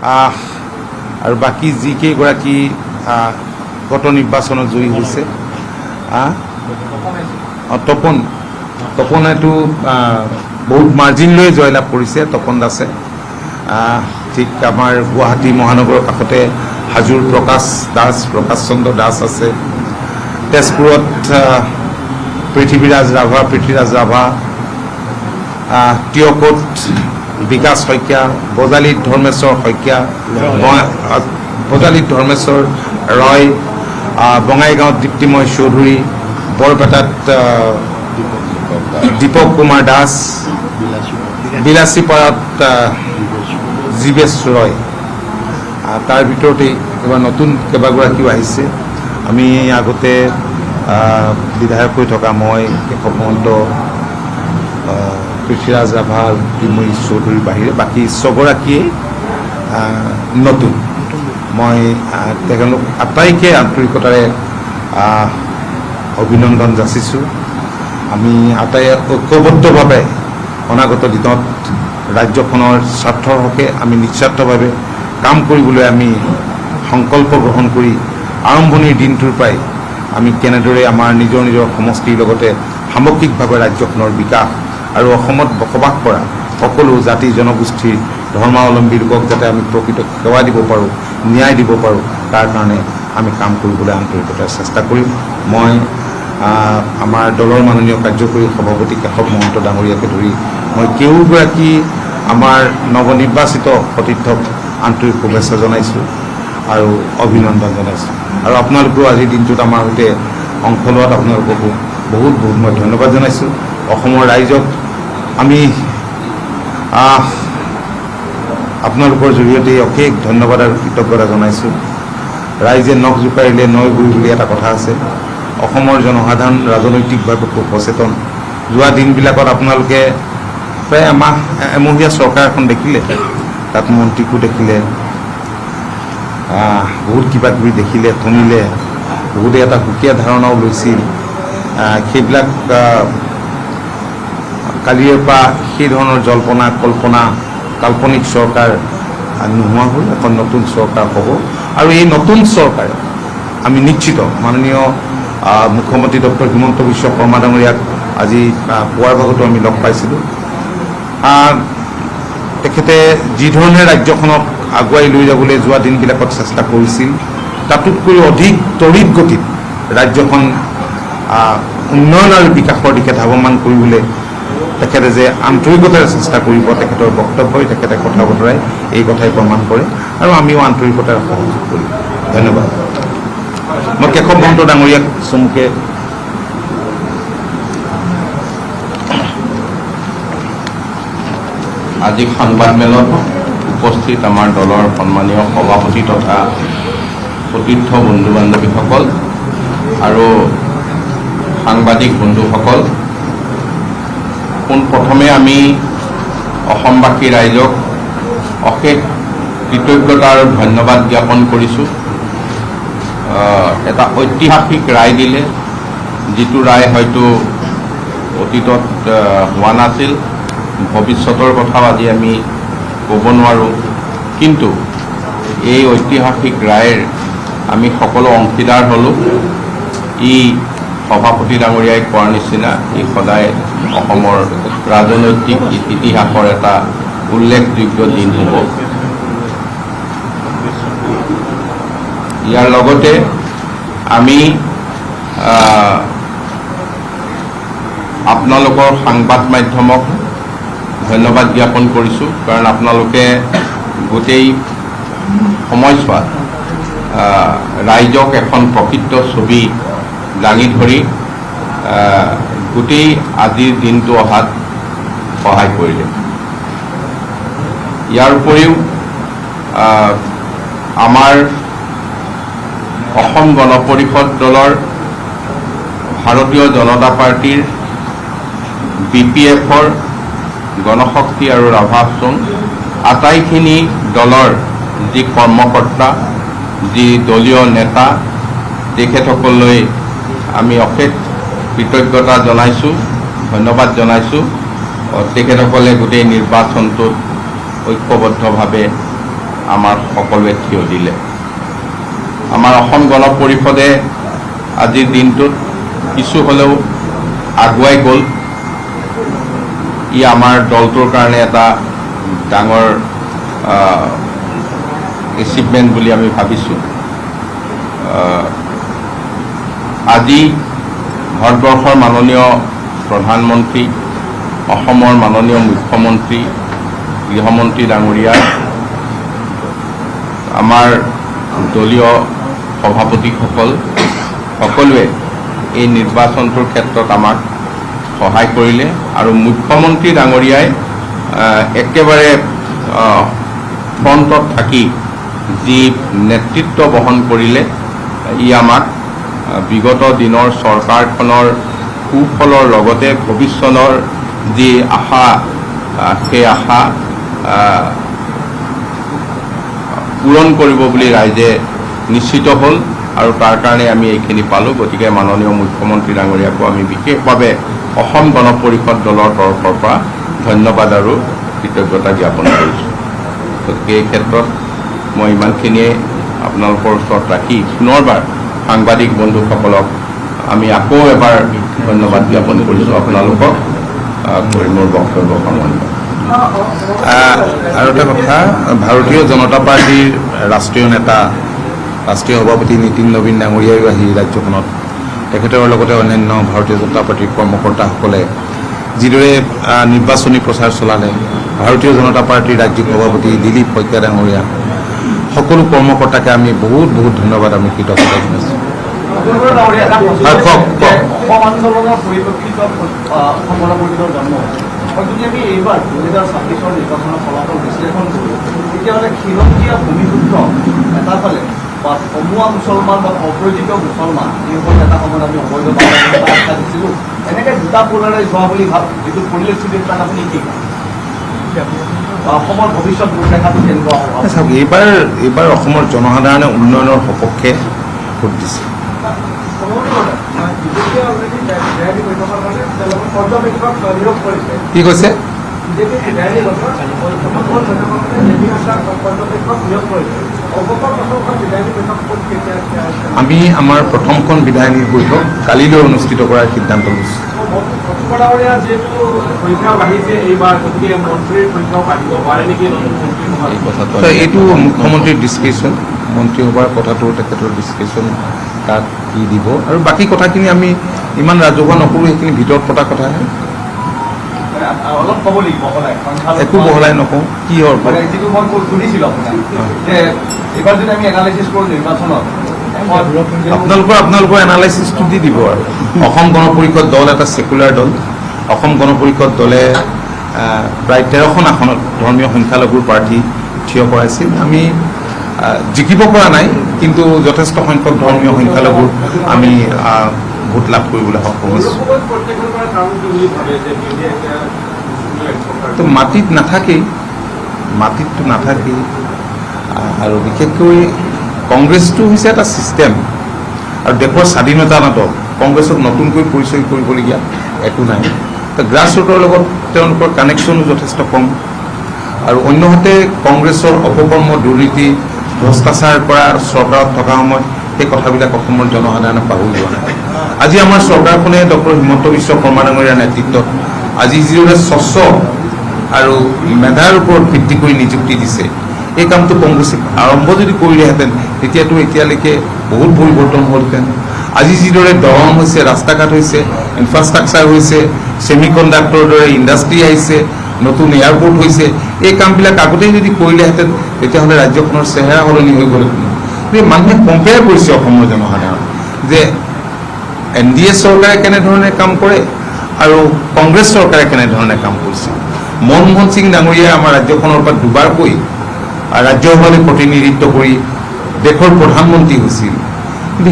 আৰু বাকী যিকেইগৰাকী গত নিৰ্বাচনত জয়ী হৈছে তপনেতো বহুত মাৰ্জিন লৈ জয়লাভ কৰিছে তপন দাসে ঠিক আমাৰ গুৱাহাটী মহানগৰৰ কাষতে হাজোৰ প্ৰকাশ চন্দ্ৰ দাস আছে তেজপুৰত পৃথ্বীৰাজ ৰাভা টিয়কোট বিকাশ শইকীয়া বজালীত ধৰ্মেশ্বৰ শইকীয়া ৰয় বঙাইগাঁৱত দীপ্তিময় চৌধুৰী বৰপেটাত দীপক কুমাৰ দাস বিলাসীপাৰাত জীৱেশ ৰয় তাৰ ভিতৰতেই এবাৰ নতুন কেইবাগৰাকীও আহিছে আমি আগতে বিধায়ক হৈ থকা মই কেশৱ মহন্ত পৃথ্বীৰাজ ৰাভা জ্যোতিৰ্ময়ী চৌধুৰীৰ বাহিৰে বাকী ছগৰাকীয়ে নতুন মই তেখেতলোক আটাইকে আন্তৰিকতাৰে অভিনন্দন যাচিছোঁ আমি আটাই ঐক্যবদ্ধভাৱে অনাগত দিনত ৰাজ্যখনৰ স্বাৰ্থৰ হকে আমি নিস্বাৰ্থভাৱে কাম কৰিবলৈ আমি সংকল্প গ্ৰহণ কৰি আৰম্ভণিৰ দিনটোৰ পৰাই আমি কেনেদৰে আমাৰ নিজৰ সমষ্টিৰ লগতে সামগ্ৰিকভাৱে ৰাজ্যখনৰ বিকাশ আৰু অসমত বসবাস কৰা সকলো জাতি জনগোষ্ঠীৰ ধৰ্মাৱলম্বী লোকক যাতে আমি প্ৰকৃত সেৱা দিব পাৰোঁ ন্যায় দিব পাৰোঁ তাৰ কাৰণে আমি কাম কৰিবলৈ আন্তৰিকতাৰে চেষ্টা কৰিম মই আমাৰ দলৰ মাননীয় কাৰ্যকৰী সভাপতি কেশৱ মহন্ত ডাঙৰীয়াকে ধৰি মই কেউগৰাকী আমাৰ নৱনিৰ্বাচিত সতীৰ্থক আন্তৰিক শুভেচ্ছা জনাইছোঁ আৰু অভিনন্দন জনাইছোঁ আৰু আপোনালোকেও আজিৰ দিনটোত আমাৰ সৈতে অংশ লোৱাত আপোনালোককো বহুত মই ধন্যবাদ জনাইছোঁ অসমৰ ৰাইজক আমি আপোনালোকৰ জৰিয়তে অশেষ ধন্যবাদ আৰু কৃতজ্ঞতা জনাইছোঁ ৰাইজে নখ জোকাৰিলে নৈ বৈ বুলি এটা কথা আছে অসমৰ জনসাধাৰণ ৰাজনৈতিকভাৱে খুব সচেতন যোৱা দিনবিলাকত আপোনালোকে প্ৰায় এমহীয়া চৰকাৰ এখন দেখিলে তাত মন্ত্ৰীকো দেখিলে বহুত কিবা কিবি দেখিলে শুনিলে বহুতে এটা সুকীয়া ধাৰণাও লৈছিল সেইবিলাক কালিৰে পৰা সেই ধৰণৰ জল্পনা কল্পনা কাল্পনিক চৰকাৰ নোহোৱা হ'ল এখন নতুন চৰকাৰ হ'ব আৰু এই নতুন চৰকাৰে আমি নিশ্চিত মাননীয় মুখ্যমন্ত্ৰী ডক্টৰ হিমন্ত বিশ্ব শৰ্মা ডাঙৰীয়াক আজি পুৱাৰ ভাগতো আমি লগ পাইছিলোঁ তেখেতে যিধৰণে ৰাজ্যখনক আগুৱাই লৈ যাবলৈ যোৱা দিনবিলাকত চেষ্টা কৰিছিল তাতোতকৈ অধিক তড়িৎ গতিত ৰাজ্যখন উন্নয়ন আৰু বিকাশৰ দিশে ধাৱমান কৰিবলৈ তেখেতে যে আন্তৰিকতাৰে চেষ্টা কৰিব তেখেতৰ বক্তব্যই তেখেতে কথা বতৰাই এই কথাই প্ৰমাণ কৰে আৰু আমিও আন্তৰিকতাৰে সহযোগ কৰিম ধন্যবাদ মই কেশৱ মহন্ত ডাঙৰীয়াক চমুকে আজি সংবাদমেলত উপস্থিত আমাৰ দলৰ সন্মানীয় সভাপতি তথা সতীৰ্থ বন্ধু বান্ধৱীসকল আৰু সাংবাদিক বন্ধুসকল পোনপ্ৰথমে আমি অসমবাসী ৰাইজক অশেষ কৃতজ্ঞতা আৰু ধন্যবাদ জ্ঞাপন কৰিছোঁ এটা ঐতিহাসিক ৰায় দিলে যিটো ৰায় হয়তো অতীতত হোৱা নাছিল ভৱিষ্যতৰ কথাও আজি আমি ক'ব নোৱাৰোঁ কিন্তু এই ঐতিহাসিক ৰায়ৰ আমি সকলো অংশীদাৰ হ'লোঁ ই সভাপতি ডাঙৰীয়াই কোৱাৰ নিচিনা ই সদায় অসমৰ ৰাজনৈতিক ইতিহাসৰ এটা উল্লেখযোগ্য দিন হ'ব ইয়াৰ লগতে আমি আপোনালোকৰ সংবাদ মাধ্যমক ধন্যবাদ জ্ঞাপন কৰিছোঁ কাৰণ আপোনালোকে গোটেই সময়ছোৱাত ৰাইজক এখন প্ৰকৃত ছবি দাঙি ধৰি গোটেই আজিৰ দিনটো অহাত সহায় কৰিলে ইয়াৰ উপৰিও আমাৰ অসম গণ পৰিষদ দলৰ ভাৰতীয় জনতা পাৰ্টিৰ BPFৰ গণশক্তি আৰু ৰাভা আশ্ৰম আটাইখিনি দলৰ যি কৰ্মকৰ্তা যি দলীয় নেতা তেখেতসকললৈ আমি অশেষ কৃতজ্ঞতা জনাইছোঁ ধন্যবাদ জনাইছোঁ তেখেতসকলে গোটেই নিৰ্বাচনটোত ঐক্যবদ্ধভাৱে আমাৰ সকলোৱে থিয় দিলে। আমাৰ অসম গণ পৰিষদে আজিৰ দিনটোত কিছু হ'লেও আগুৱাই গ'ল। ই আমাৰ দলটোৰ কাৰণে এটা ডাঙৰ এচিভমেণ্ট বুলি আমি ভাবিছোঁ। আজি ভাৰতবৰ্ষৰ মাননীয় প্ৰধানমন্ত্ৰী, অসমৰ মাননীয় মুখ্যমন্ত্ৰী, গৃহমন্ত্ৰী ডাঙৰীয়া, আমাৰ দলীয় সভাপতিসকল সকলোৱে এই নিৰ্বাচনটোৰ ক্ষেত্ৰত আমাক সহায় কৰিলে আৰু মুখ্যমন্ত্ৰী ডাঙৰীয়াই একেবাৰে ফ্ৰণ্টত থাকি যি নেতৃত্ব বহন কৰিলে, ই আমাক বিগত দিনৰ চৰকাৰখনৰ সুফলৰ লগতে ভৱিষ্যতৰ যি আশা, সেই আশা পূৰণ কৰিব বুলি ৰাইজে নিশ্চিত হ'ল আৰু তাৰ কাৰণে আমি এইখিনি পালোঁ। গতিকে মাননীয় মুখ্যমন্ত্ৰী ডাঙৰীয়াকো আমি বিশেষভাৱে অসম গণ পৰিষদ দলৰ তৰফৰ পৰা ধন্যবাদ আৰু কৃতজ্ঞতা জ্ঞাপন কৰিছোঁ। গতিকে এই ক্ষেত্ৰত মই ইমানখিনিয়ে আপোনালোকৰ ওচৰত ৰাখি পুনৰবাৰ সাংবাদিক বন্ধুসকলক আমি আকৌ এবাৰ ধন্যবাদ জ্ঞাপন কৰিছোঁ। আপোনালোকক মোৰ বক্তব্য সামৰণি। আৰু এটা কথা, ভাৰতীয় জনতা পাৰ্টীৰ ৰাষ্ট্ৰীয় নেতা, ৰাষ্ট্ৰীয় সভাপতি নীতিন নবীন ডাঙৰীয়াইও আহি ৰাজ্যখনত তেখেতৰ লগতে অন্যান্য ভাৰতীয় জনতা পাৰ্টীৰ কৰ্মকৰ্তাসকলে যিদৰে নিৰ্বাচনী প্ৰচাৰ চলালে, ভাৰতীয় জনতা পাৰ্টীৰ ৰাজ্যিক সভাপতি দিলীপ শইকীয়া ডাঙৰীয়া, সকলো কৰ্মকৰ্তাকে আমি বহুত বহুত ধন্যবাদ, আমি কৃতজ্ঞতা জনাইছোঁ। অসম আন্দোলনৰ পৰিপ্ৰেক্ষিতত অসম গণ পৰিষদৰ জন্ম হৈছে। যদি আমি এইবাৰ 2026 নিৰ্বাচনৰ ফলাফল বিশ্লেষণ কৰোঁ, তেতিয়াহ'লে খিলঞ্জীয়া ভূমিপুত্ৰ এটা ফালে বা কমুৱা মুছলমান বা অপ্ৰয়োজিত মুছলমান, যিসকল এটা সময়ত আমি অবৈধ আখ্যা দিছিলোঁ, এনেকৈ দুটা পলাৰাইজ হোৱা বুলি যিটো পৰিলক্ষিত, তাত আপুনি কি কয়? অসমৰ ভৱিষ্যত ৰূপৰেখাটো কেনেকুৱা হ'ব? চাওক, এইবাৰ অসমৰ জনসাধাৰণে উন্নয়নৰ সপক্ষে ভোট দিছে। কি কৈছে? আমি আমাৰ প্ৰথমখন বিধায়িনী বৈঠক কালিলৈ অনুষ্ঠিত কৰাৰ সিদ্ধান্ত লৈছোঁ। এইটো মুখ্যমন্ত্ৰীৰ ডিছকাশ্যন, মন্ত্ৰীসভাৰ কথাটো তেখেতৰ ডিছকাশ্যন, তাত কি দিব আৰু বাকী কথাখিনি আমি ইমান ৰাজহুৱা নকৰোঁ, সেইখিনি ভিতৰত পতা কথাহে, একো বহলাই নকওঁ। কি হ'ল যিটো মই সুধিছিলোঁ আপোনাক যে এইবাৰ যদি আমি এনালাইচিছ কৰোঁ নিৰ্বাচনত, আপোনালোকৰ এনালাইচিছটো দি দিব আৰু অসম গণ পৰিষদ দল এটা ছেকুলাৰ দল। অসম গণ পৰিষদ দলে প্ৰায় 13খন আসনত ধৰ্মীয় সংখ্যালঘুৰ প্ৰাৰ্থী থিয় কৰাইছিল। আমি জিকিব পৰা নাই, কিন্তু যথেষ্ট সংখ্যক ধৰ্মীয় সংখ্যালঘুৰ আমি ভোট লাভ কৰিবলৈ সক্ষম হৈছোঁ। তো মাটিত নাথাকেই আৰু বিশেষকৈ কংগ্ৰেছটো হৈছে এটা ছিষ্টেম আৰু দেশৰ স্বাধীনতা নাটক। কংগ্ৰেছক নতুনকৈ পৰিচয় কৰিবলগীয়া একো নাই। গ্ৰাছ ৰুটৰ লগত তেওঁলোকৰ কানেকশ্যনো যথেষ্ট কম আৰু অন্যহাতে কংগ্ৰেছৰ অপকৰ্ম, দুৰ্নীতি, ভ্ৰষ্টাচাৰ কৰা চৰকাৰত থকা সময়ত সেই কথাবিলাক অসমৰ জনসাধাৰণে পাহৰি যোৱা নাই। আজি আমাৰ চৰকাৰখনে ডক্টৰ হিমন্ত বিশ্ব শৰ্মা ডাঙৰীয়াৰ নেতৃত্বত আজি যিদৰে স্বচ্ছ আৰু মেধাৰ ওপৰত ভিত্তি কৰি নিযুক্তি দিছে, এই কামটো কংগ্ৰেছে আৰম্ভ যদি কৰিলেহেঁতেন তেতিয়াতো এতিয়ালৈকে বহুত পৰিৱৰ্তন হ'লহেঁতেন। আজি যিদৰে দৰং হৈছে, ৰাস্তা ঘাট হৈছে, ইনফ্ৰাষ্ট্ৰাকচাৰ হৈছে, ছেমি কণ্ডাক্টৰৰ দৰে ইণ্ডাষ্ট্ৰী আহিছে, নতুন এয়াৰপৰ্ট হৈছে, এই কামবিলাক আগতেই যদি কৰিলেহেঁতেন তেতিয়াহ'লে ৰাজ্যখনৰ চেহেৰা সলনি হৈ গ'লহেঁতেন। গতিকে মানুহে কম্পেয়াৰ কৰিছে অসমৰ জনসাধাৰণ যে NDA চৰকাৰে কেনেধৰণে কাম কৰে আৰু কংগ্ৰেছ চৰকাৰে কেনেধৰণে কাম কৰিছে। মনমোহন সিং ডাঙৰীয়াই আমাৰ ৰাজ্যখনৰ পৰা দুবাৰকৈ ৰাজ্যসভালৈ প্ৰতিনিধিত্ব কৰি দেশৰ প্ৰধানমন্ত্ৰী হৈছিল, কিন্তু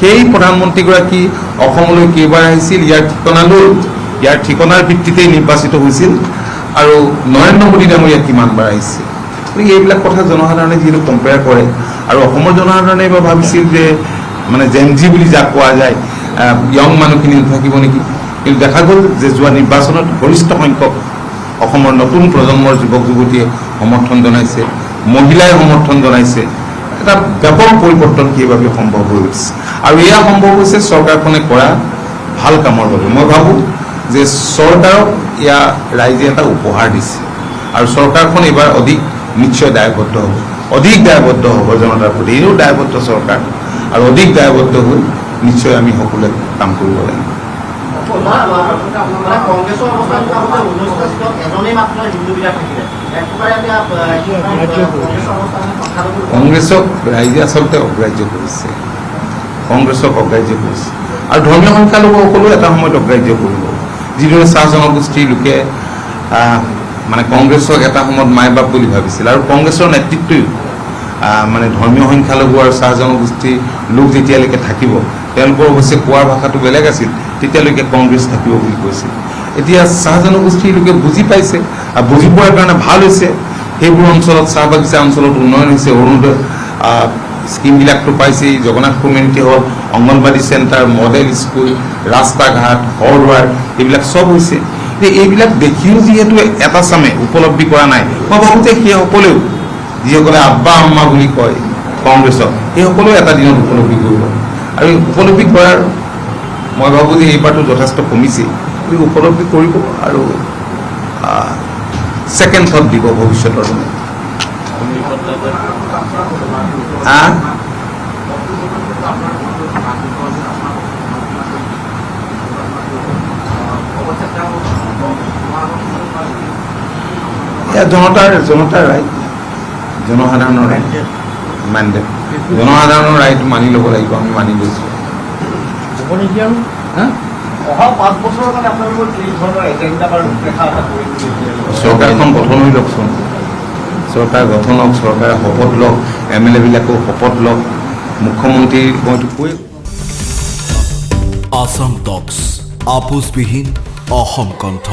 সেই প্ৰধানমন্ত্ৰীগৰাকী অসমলৈ কেইবাৰ আহিছিল, ইয়াৰ ঠিকনাৰ ভিত্তিতেই নিৰ্বাচিত হৈছিল আৰু নৰেন্দ্ৰ মোদী ডাঙৰীয়া কিমানবাৰ আহিছে। গতিকে এইবিলাক কথা জনসাধাৰণে যিহেতু কম্পেয়াৰ কৰে আৰু অসমৰ জনসাধাৰণে এবাৰ ভাবিছিল যে মানে জেনজি বুলি যাক কোৱা যায়, য়ং মানুহখিনি নাথাকিব নেকি, কিন্তু দেখা গ'ল যে যোৱা নিৰ্বাচনত গৰিষ্ঠ সংখ্যক অসমৰ নতুন প্ৰজন্মৰ যুৱক যুৱতীয়ে সমৰ্থন জনাইছে। মহিলাই সমৰ্থন জনাইছে। এটা ব্যাপক পৰিৱৰ্তন সেইবাবে সম্ভৱ হৈ উঠিছে আৰু এয়া সম্ভৱ হৈছে চৰকাৰখনে কৰা ভাল কামৰ বাবে। মই ভাবোঁ যে চৰকাৰক এয়া ৰাইজে এটা উপহাৰ দিছে আৰু চৰকাৰখন এইবাৰ অধিক নিশ্চয় দায়বদ্ধ হ'ব, অধিক দায়বদ্ধ হ'ব জনতাৰ প্ৰতি। এইও দায়বদ্ধ চৰকাৰ আৰু অধিক দায়বদ্ধ হৈ নিশ্চয় আমি সকলোৱে কাম কৰিব লাগিব। কংগ্ৰেছৰ অৱস্থান 19টা সিটত এজনেই মাত্ৰ হিন্দু বিধায়ক থাকিলে। কংগ্ৰেছক ৰাইজে আচলতে অগ্ৰাহ্য কৰিছে, কংগ্ৰেছক অগ্ৰাহ্য কৰিছে আৰু ধৰ্মীয় সংখ্যালঘুসকলেও এটা সময়ত অগ্ৰাহ্য কৰিব। যিদৰে চাহ জনগোষ্ঠীৰ লোকে মানে কংগ্ৰেছক এটা সময়ত মাই বাপ বুলি ভাবিছিল আৰু কংগ্ৰেছৰ নেতৃত্বই মানে ধৰ্মীয় সংখ্যালঘু আৰু চাহ জনগোষ্ঠীৰ লোক যেতিয়ালৈকে থাকিব, তেওঁলোকৰ অৱশ্যে কোৱাৰ ভাষাটো বেলেগ আছিল, তেতিয়ালৈকে কংগ্ৰেছ থাকিব বুলি কৈছিল। এতিয়া চাহ জনগোষ্ঠীৰ লোকে বুজি পাইছে আৰু বুজি পোৱাৰ কাৰণে ভাল হৈছে। সেইবোৰ অঞ্চলত চাহ বাগিচা অঞ্চলত উন্নয়ন হৈছে, অৰুণোদয় স্কিমবিলাকতো পাইছেই, Jagannath community hall, anganwadi centre, model school, ৰাস্তা ঘাট, ঘৰ দুৱাৰ, এইবিলাক চব হৈছে। এইবিলাক দেখিও যিহেতু এটা চামে উপলব্ধি কৰা নাই, মই ভাবোঁ যে সেইসকলেও যিসকলে আব্বা আম্মা বুলি কয় কংগ্ৰেছক, সেইসকলেও এটা দিনত উপলব্ধি কৰিব আৰু এই উপলব্ধি কৰাৰ মই ভাবোঁ যে এইবাৰটো যথেষ্ট কমিছে, উপলব্ধি কৰিব আৰু ছেকেণ্ড থট দিব ভৱিষ্যতৰ দিনত। এয়া জনতাৰ ৰাইট, জনসাধাৰণৰ ৰাইট, মেণ্ডেট, জনসাধাৰণৰ ৰাইট মানি ল'ব লাগিব। আমি মানি লৈছোঁ। অহা 5 বছৰৰ কাৰণে আপোনালোকৰ কি ধৰণৰ এজেণ্ডা বা ৰূপৰেখা এটা কৰি চৰকাৰখন গঠন হৈ লওকচোন, চৰকাৰ গঠন হওক, চৰকাৰে শপত লওক, MLA বিলাকেও শপত লওক, মুখ্যমন্ত্ৰী মইতো কৈ আসাম টক্স আপোচবিহীন অসম কণ্ঠ।